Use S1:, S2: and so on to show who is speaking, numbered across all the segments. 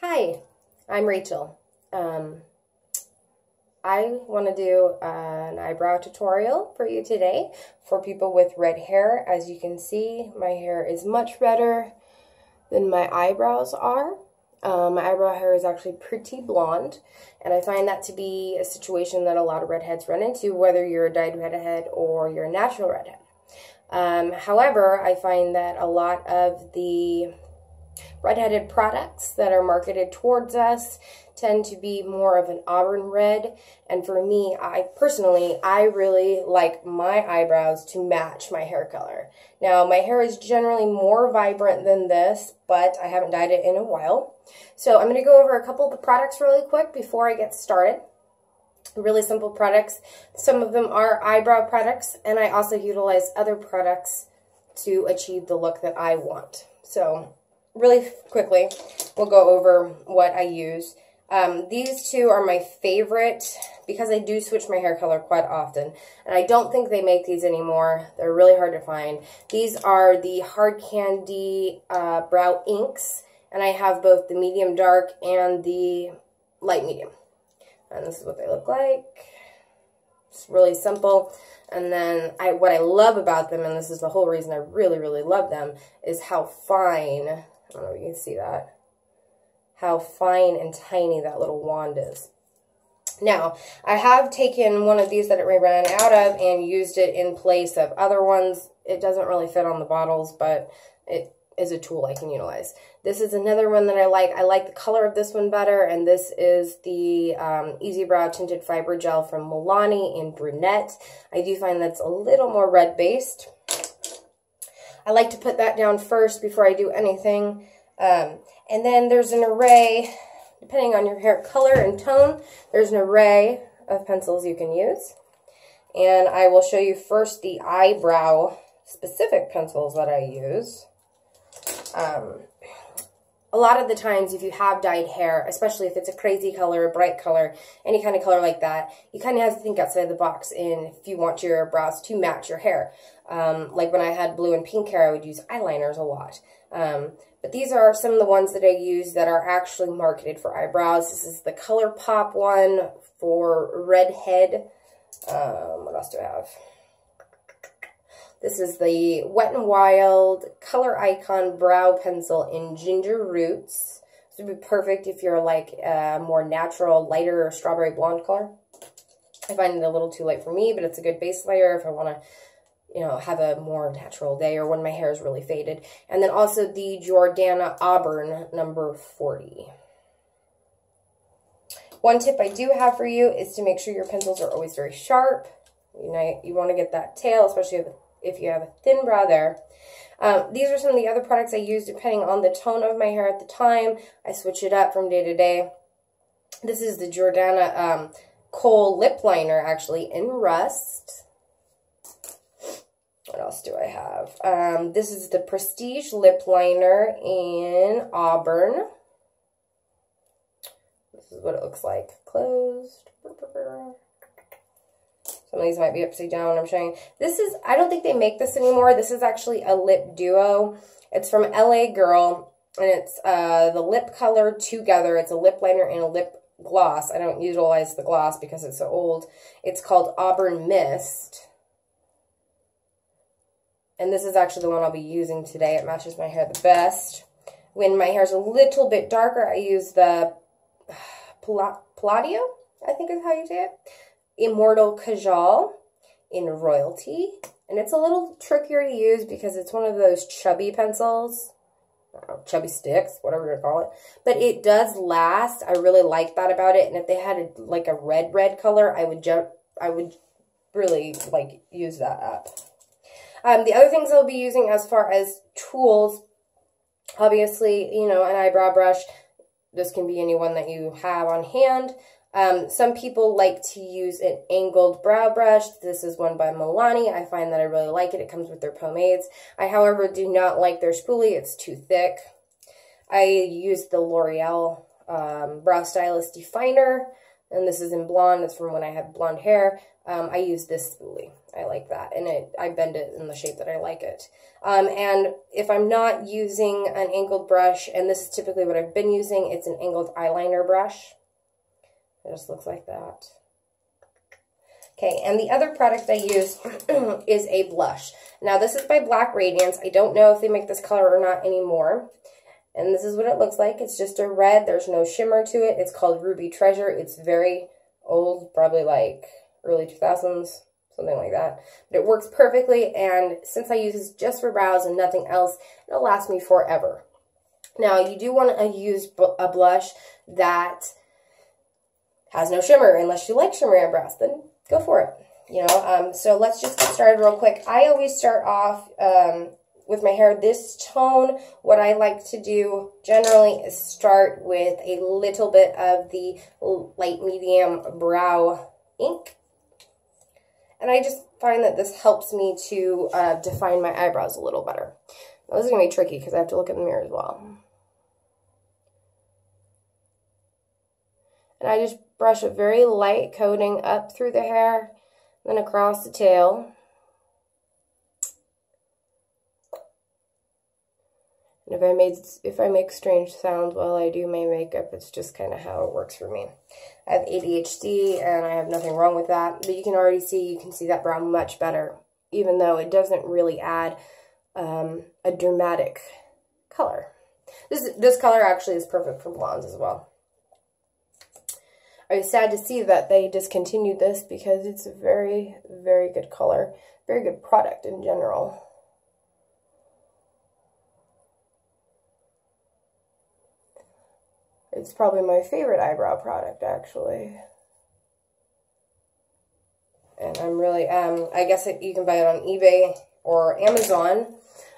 S1: Hi, I'm Rachel. I want to do an eyebrow tutorial for you today for people with red hair. As you can see, my hair is much redder than my eyebrows are. My eyebrow hair is actually pretty blonde, and I find that to be a situation that a lot of redheads run into, whether you're a dyed redhead or you're a natural redhead. However, I find that a lot of the redheaded products that are marketed towards us tend to be more of an auburn red, and for me, I really like my eyebrows to match my hair color. Now, my hair is generally more vibrant than this, but I haven't dyed it in a while. So I'm going to go over a couple of the products really quick before I get started. Really simple products. Some of them are eyebrow products, and I also utilize other products to achieve the look that I want. So really quickly, we'll go over what I use. These two are my favorite because I do switch my hair color quite often. And I don't think they make these anymore. They're really hard to find. These are the Hard Candy Brow Inks. And I have both the medium dark and the light medium. And this is what they look like. It's really simple. And then what I love about them, and this is the whole reason I really, really love them, is how fine, I don't know if you can see that, how fine and tiny that little wand is. Now, I have taken one of these that it ran out of and used it in place of other ones. It doesn't really fit on the bottles, but it is a tool I can utilize. This is another one that I like. I like the color of this one better, and this is the Easybrow Tinted Fiber Gel from Milani in Brunette. I do find that's a little more red-based. I like to put that down first before I do anything. And then there's an array, depending on your hair color and tone, there's an array of pencils you can use. And I will show you first the eyebrow specific pencils that I use. A lot of the times, if you have dyed hair, especially if it's a crazy color, a bright color, any kind of color like that, you kind of have to think outside the box if you want your brows to match your hair. Like when I had blue and pink hair, I would use eyeliners a lot. But these are some of the ones that I use that are actually marketed for eyebrows. This is the Color Pop one for redhead. What else do I have? This is the Wet n Wild Color Icon Brow Pencil in Ginger Roots. This would be perfect if you're like a more natural, lighter strawberry blonde color. I find it a little too light for me, but it's a good base layer if I want to, have a more natural day or when my hair is really faded. And then also the Jordana Auburn number 40. One tip I do have for you is to make sure your pencils are always very sharp. You want to get that tail, especially if you have a thin brow there. These are some of the other products I use depending on the tone of my hair at the time. I switch it up from day to day. This is the Jordana Kohl Lip Liner, actually, in Rust. What else do I have? This is the Prestige Lip Liner in Auburn. This is what it looks like. Closed. Some of these might be upside down when I'm showing. This is, I don't think they make this anymore. This is actually a lip duo. It's from LA Girl, and it's the lip color together. It's a lip liner and a lip gloss. I don't utilize the gloss because it's so old. It's called Auburn Mist. And this is actually the one I'll be using today. It matches my hair the best. When my hair's a little bit darker, I use the Palladio, I think is how you say it. Immortal Kajal in Royalty. And it's a little trickier to use because it's one of those chubby pencils. I don't know, chubby sticks, whatever you call it. But it does last. I really like that about it. And if they had like a red color, I would really use that up. The other things I'll be using as far as tools, obviously, an eyebrow brush. This can be any one that you have on hand. Some people like to use an angled brow brush. This is one by Milani. I find that I really like it. It comes with their pomades. I, however, do not like their spoolie. It's too thick. I use the L'Oreal Brow Stylist Definer. and this is in blonde. It's from when I had blonde hair. I use this spoolie. I like that, and I bend it in the shape that I like it. And if I'm not using an angled brush, and this is typically what I've been using, it's an angled eyeliner brush. It just looks like that. Okay, and the other product I use is a blush. Now, this is by Black Radiance. I don't know if they make this color or not anymore. And this is what it looks like. It's just a red. There's no shimmer to it. It's called Ruby Treasure. It's very old, probably like early 2000s, something like that. But it works perfectly, and since I use this just for brows and nothing else, it'll last me forever. Now, you do want to use a blush that has no shimmer, unless you like shimmery eyebrows, then go for it. You know, so let's just get started real quick. I always start off with my hair this tone. What I like to do generally is start with a little bit of the light medium brow ink. And I just find that this helps me to define my eyebrows a little better. Now, this is going to be tricky because I have to look in the mirror as well. And I just brush a very light coating up through the hair, then across the tail. And if I make strange sounds while I do my makeup, it's just kind of how it works for me. I have ADHD, and I have nothing wrong with that. But you can already see, you can see that brow much better, even though it doesn't really add a dramatic color. This color actually is perfect for blondes as well. I was sad to see that they discontinued this because it's a very, very good color. Very good product in general. It's probably my favorite eyebrow product, actually. And I'm really, I guess you can buy it on eBay or Amazon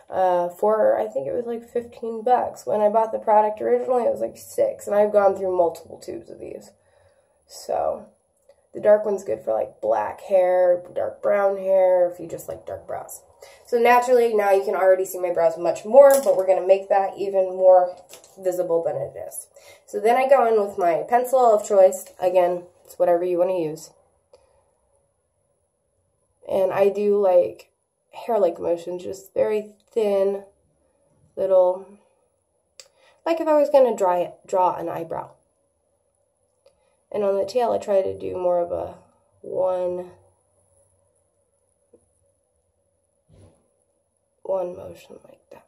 S1: for, I think it was like 15 bucks. When I bought the product originally, it was like $6. And I've gone through multiple tubes of these. So, the dark one's good for like black hair, dark brown hair, if you just like dark brows. So naturally, now you can already see my brows much more, but we're going to make that even more visible than it is. So then I go in with my pencil of choice. Again, it's whatever you want to use. And I do like hair-like motions, just very thin, little, like if I was going to draw an eyebrow. And on the tail, I try to do more of a one motion like that.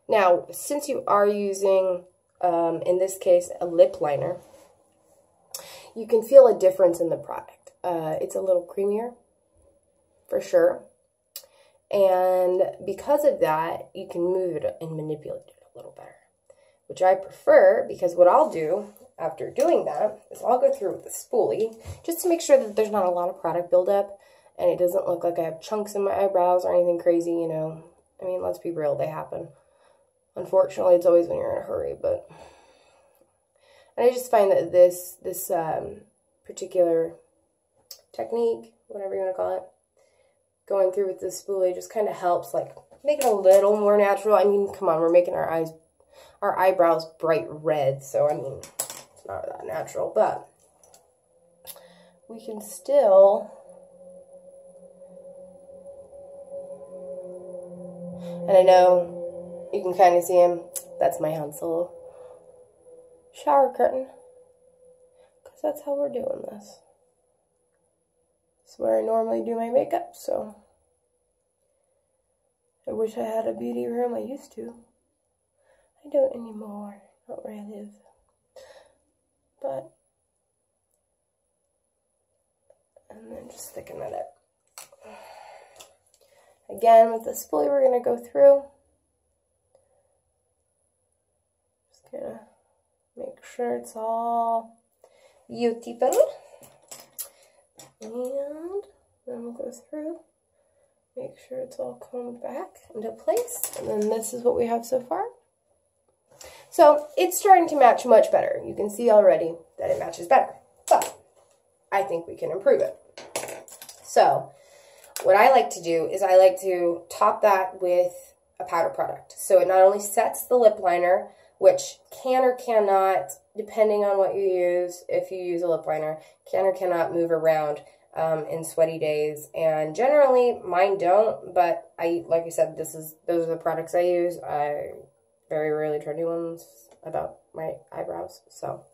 S1: Now, since you are using, in this case, a lip liner, you can feel a difference in the product. It's a little creamier, for sure. And because of that, you can move it and manipulate it a little better, which I prefer, because what I'll do after doing that is I'll go through with the spoolie just to make sure that there's not a lot of product buildup and it doesn't look like I have chunks in my eyebrows or anything crazy, you know. I mean, let's be real, they happen. Unfortunately, it's always when you're in a hurry, but... And I just find that this particular technique, whatever you want to call it, going through with the spoolie just kind of helps, like, make it a little more natural. I mean, come on, we're making our eyebrows bright red, so I mean, it's not that natural, but we can still, and I know you can kind of see him, that's my Hansel shower curtain, because that's how we're doing this. It's where I normally do my makeup, so I wish I had a beauty room. I used to. I don't anymore, not where I live. But, and then just thicken that up. Again, with the spoolie, we're going to go through. Just going to make sure it's all beautiful. And then we'll go through, make sure it's all combed back into place. And then this is what we have so far. So it's starting to match much better. You can see already that it matches better, but I think we can improve it. So what I like to do is I like to top that with a powder product. So it not only sets the lip liner, which can or cannot, depending on what you use, if you use a lip liner, can or cannot move around in sweaty days. And generally, mine don't, but like I said, those are the products I use. I very rarely try new ones about my eyebrows, so.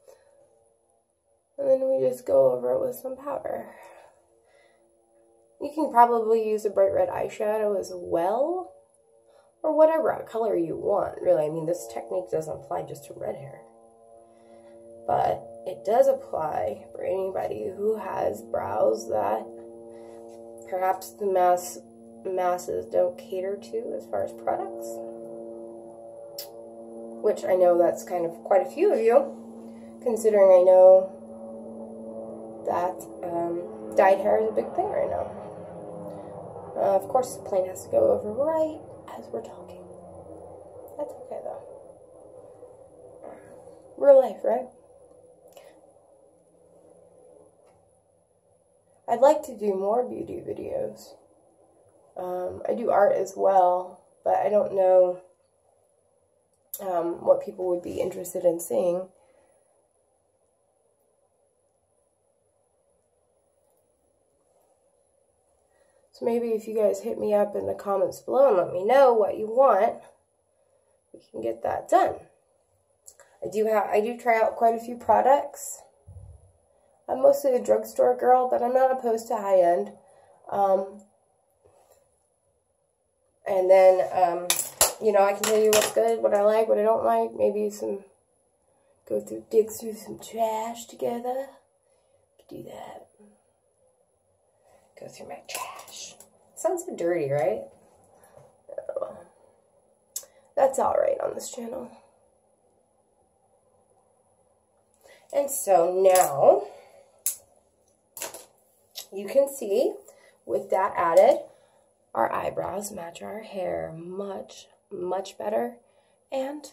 S1: And then we just go over it with some powder. You can probably use a bright red eyeshadow as well, or whatever color you want, really. I mean, this technique doesn't apply just to red hair, but it does apply for anybody who has brows that perhaps the masses don't cater to as far as products, which I know that's kind of quite a few of you, considering I know that dyed hair is a big thing right now. Of course, the plane has to go over right as we're talking. That's okay, though. Real life, right? I'd like to do more beauty videos. I do art as well, but I don't know what people would be interested in seeing. So maybe if you guys hit me up in the comments below and let me know what you want, we can get that done. I do try out quite a few products. I'm mostly a drugstore girl, but I'm not opposed to high end. And then, you know, I can tell you what's good, what I like, what I don't like. Maybe dig through some trash together. Do that. Go through my trash. Sounds so dirty, right? Oh, that's alright on this channel. And so now, you can see, with that added, our eyebrows match our hair much, much better. And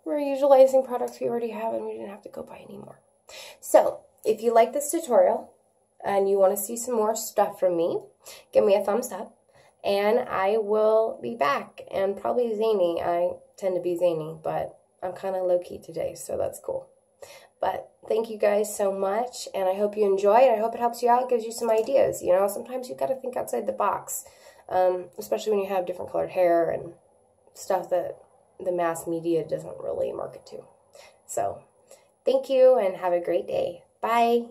S1: we're utilizing products we already have and we didn't have to go buy any more. So, if you like this tutorial, and you want to see some more stuff from me, give me a thumbs up, and I will be back, and probably zany. I tend to be zany, but I'm kind of low-key today, so that's cool. But thank you guys so much, and I hope you enjoy it. I hope it helps you out, gives you some ideas. You know, sometimes you've got to think outside the box, especially when you have different colored hair and stuff that the mass media doesn't really market to. So, thank you, and have a great day. Bye!